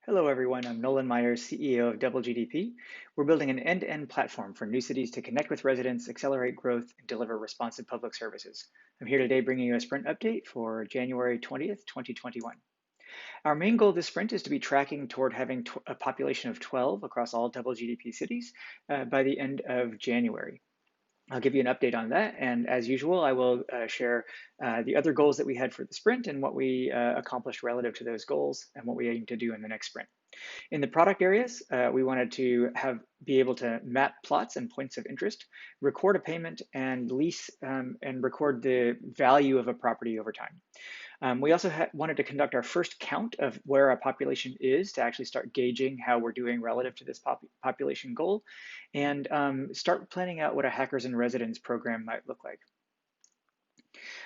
Hello, everyone. I'm Nolan Myers, CEO of Double GDP. We're building an end-to-end platform for new cities to connect with residents, accelerate growth, and deliver responsive public services. I'm here today bringing you a sprint update for January 20th, 2021. Our main goal of this sprint is to be tracking toward having a population of 12 across all Double GDP cities by the end of January. I'll give you an update on that, and as usual, I will share the other goals that we had for the sprint and what we accomplished relative to those goals and what we aim to do in the next sprint. In the product areas, we wanted to be able to map plots and points of interest, record a payment, and lease and record the value of a property over time. We also wanted to conduct our first count of where our population is to actually start gauging how we're doing relative to this population goal, and start planning out what a Hackers in Residence program might look like.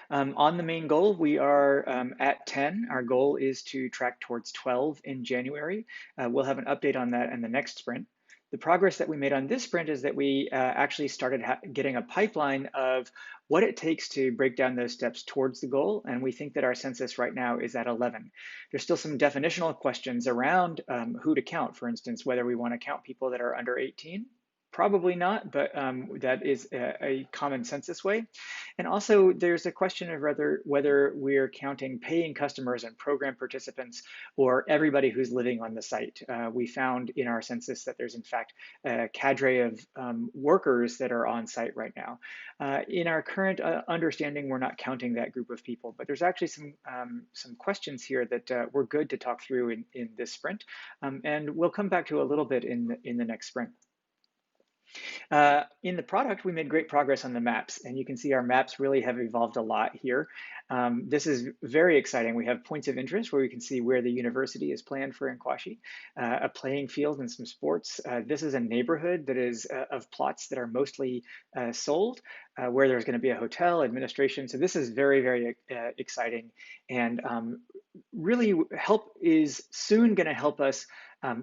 On the main goal, we are at 10. Our goal is to track towards 12 in January. We'll have an update on that in the next sprint. The progress that we made on this sprint is that we actually started getting a pipeline of what it takes to break down those steps towards the goal, and we think that our census right now is at 11. There's still some definitional questions around who to count, for instance, whether we want to count people that are under 18. Probably not, but that is a common census way. And also there's a question of whether we're counting paying customers and program participants or everybody who's living on the site. We found in our census that there's in fact a cadre of workers that are on site right now. In our current understanding, we're not counting that group of people, but there's actually some questions here that we're good to talk through in this sprint. And we'll come back to a little bit in the next sprint. In the product, we made great progress on the maps, and you can see our maps really have evolved a lot here. This is very exciting. We have points of interest where we can see where the university is planned for Nkwashi, a playing field and some sports. This is a neighborhood that is of plots that are mostly sold, where there's going to be a hotel, administration. So this is very, very exciting, and really is soon going to help us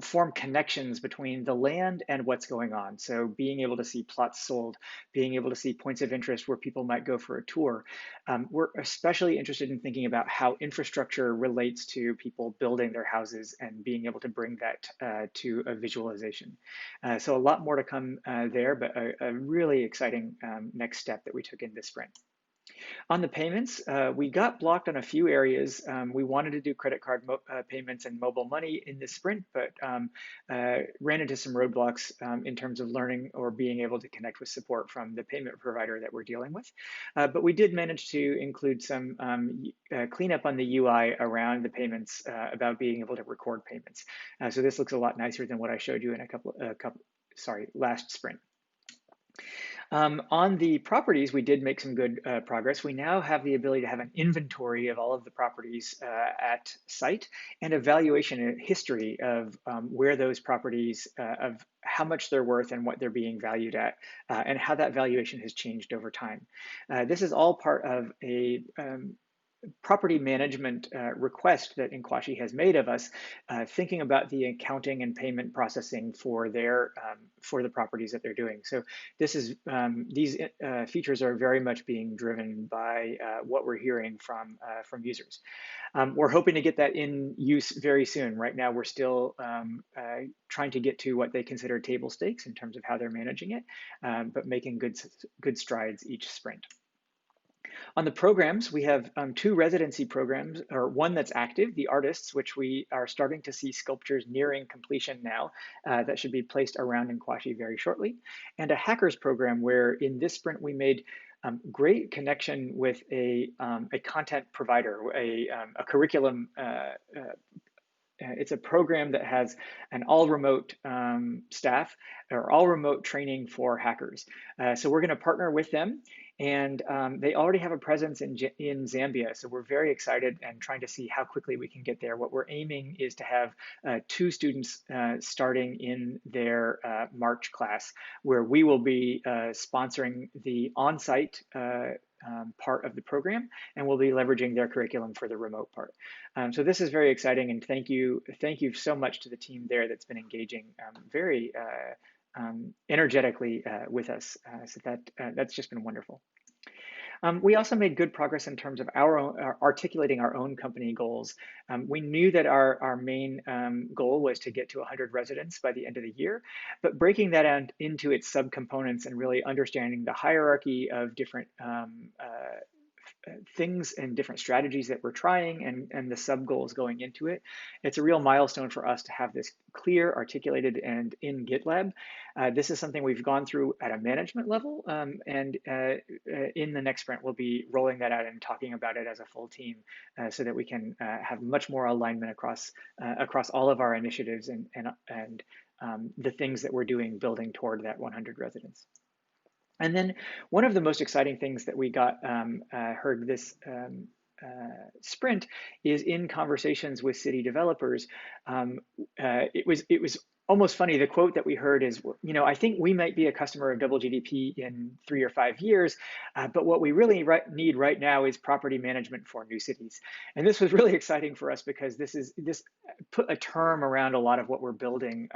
form connections between the land and what's going on. So being able to see plots sold, being able to see points of interest where people might go for a tour. We're especially interested in thinking about how infrastructure relates to people building their houses and being able to bring that to a visualization. So a lot more to come there, but a really exciting next step that we took in this sprint. On the payments, we got blocked on a few areas. We wanted to do credit card payments and mobile money in this sprint, but ran into some roadblocks in terms of learning or being able to connect with support from the payment provider that we're dealing with. But we did manage to include some cleanup on the UI around the payments about being able to record payments. So this looks a lot nicer than what I showed you in last sprint. On the properties, we did make some good progress. We now have the ability to have an inventory of all of the properties at site and a valuation history of where those properties, of how much they're worth and what they're being valued at, and how that valuation has changed over time. This is all part of a property management request that Nkwashi has made of us, thinking about the accounting and payment processing for the properties that they're doing. So these features are very much being driven by what we're hearing from users. We're hoping to get that in use very soon. Right now, we're still trying to get to what they consider table stakes in terms of how they're managing it, but making good strides each sprint. On the programs, we have two residency programs, or one that's active, the Artists, which we are starting to see sculptures nearing completion now that should be placed around Nkwashi very shortly, and a Hackers program where in this sprint we made great connection with a content provider, a curriculum. It's a program that has an all-remote staff or all-remote training for hackers. So we're going to partner with them, and they already have a presence in Zambia. So we're very excited and trying to see how quickly we can get there. What we're aiming is to have 2 students starting in their March class, where we will be sponsoring the on-site part of the program, and we'll be leveraging their curriculum for the remote part. So this is very exciting, and thank you so much to the team there that's been engaging very energetically with us. So that's just been wonderful. We also made good progress in terms of our own, articulating our own company goals. We knew that our main goal was to get to 100 residents by the end of the year, but breaking that out into its subcomponents and really understanding the hierarchy of different things and different strategies that we're trying and the sub goals going into it. It's a real milestone for us to have this clear, articulated, and in GitLab. This is something we've gone through at a management level, and in the next sprint, we'll be rolling that out and talking about it as a full team so that we can have much more alignment across all of our initiatives and the things that we're doing building toward that 100 residents. And then one of the most exciting things that we got heard this sprint is in conversations with city developers. It was almost funny. The quote that we heard is, I think we might be a customer of Double GDP in 3 or 5 years, but what we really need right now is property management for new cities. And this was really exciting for us because this put a term around a lot of what we're building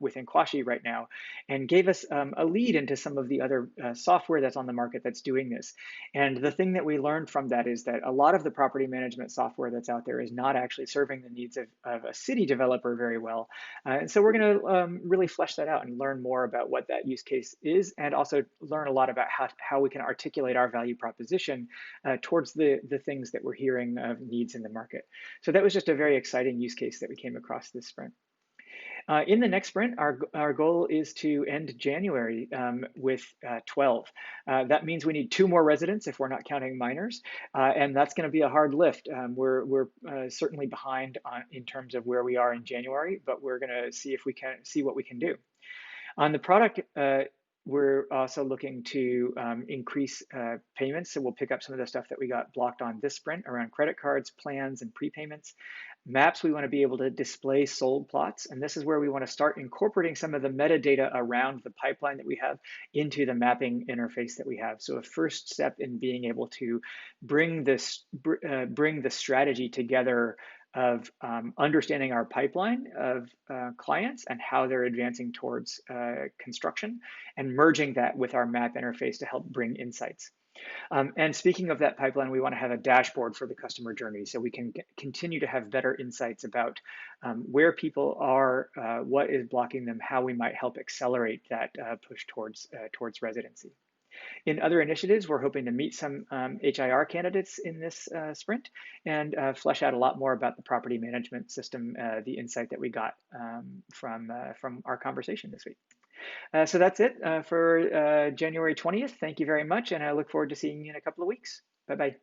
within Quashi right now, and gave us a lead into some of the other software that's on the market that's doing this. And the thing that we learned from that is that a lot of the property management software that's out there is not actually serving the needs of a city developer very well. And so we're going to really flesh that out and learn more about what that use case is, and also learn a lot about how we can articulate our value proposition towards the things that we're hearing of needs in the market. So that was just a very exciting use case that we came across this sprint. In the next sprint, our goal is to end January with 12. That means we need 2 more residents if we're not counting minors, and that's going to be a hard lift. We're certainly behind in terms of where we are in January, but we're going to see if we can see what we can do. On the product, we're also looking to increase payments, so we'll pick up some of the stuff that we got blocked on this sprint around credit cards, plans, and prepayments. Maps, we want to be able to display sold plots, and this is where we want to start incorporating some of the metadata around the pipeline that we have into the mapping interface that we have. So a first step in being able to bring the strategy together of understanding our pipeline of clients and how they're advancing towards construction, and merging that with our map interface to help bring insights. And speaking of that pipeline, we want to have a dashboard for the customer journey so we can continue to have better insights about where people are, what is blocking them, how we might help accelerate that push towards residency. In other initiatives, we're hoping to meet some HIR candidates in this sprint and flesh out a lot more about the property management system, the insight that we got from our conversation this week. So that's it for January 20th. Thank you very much, and I look forward to seeing you in a couple of weeks. Bye-bye.